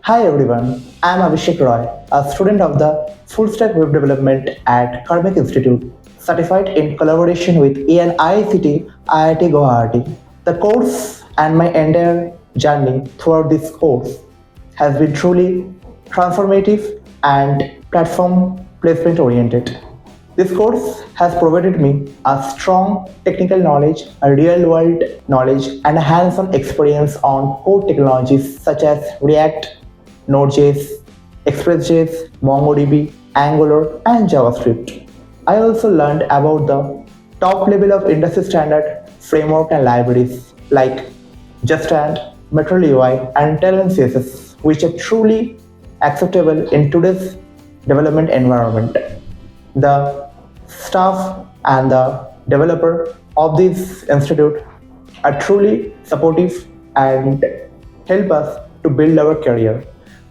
Hi everyone, I am Abhishek Roy, a student of the Full Stack Web Development at Karmick Institute, certified in collaboration with MEAN IIT Guwahati. The course and my entire journey throughout this course has been truly transformative and platform placement oriented. This course has provided me a strong technical knowledge, a real world knowledge, and a hands on experience on core technologies such as React, Node.js, Express.js, MongoDB, Angular, and JavaScript. I also learned about the top level of industry standard framework and libraries like Just Material UI, and Talent CSS, which are truly acceptable in today's development environment. The staff and the developer of this institute are truly supportive and help us to build our career.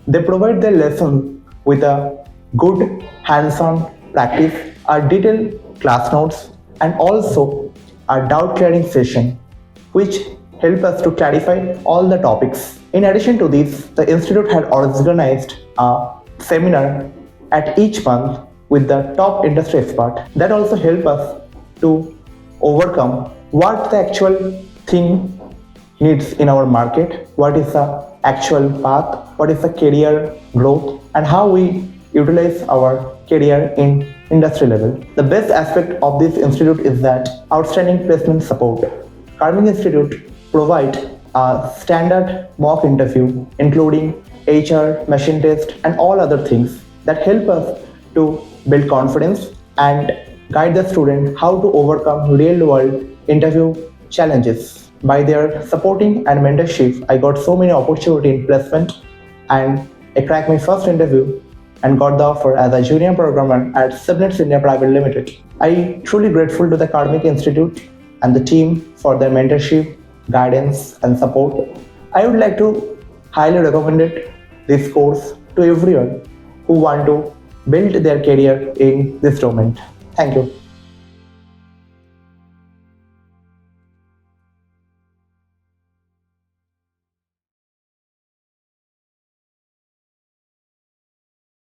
They provide their lesson with a good hands-on practice, a detailed class notes, and also a doubt clearing session, which help us to clarify all the topics. In addition to this, the institute had organized a seminar at each month with the top industry expert that also help us to overcome what the actual thing needs in our market, what is the actual path, what is the career growth, and how we utilize our career in industry level. The best aspect of this institute is that outstanding placement support. Karmick Institute provide a standard mock interview including HR, machine test, and all other things that help us to build confidence and guide the student how to overcome real world interview challenges. By their supporting and mentorship, I got so many opportunities in placement, and I cracked my first interview and got the offer as a junior programmer at CBNITS India Private Limited. I truly grateful to the Karmick Institute and the team for their mentorship, guidance, and support. I would like to highly recommend this course to everyone who want to build their career in this domain. Thank you.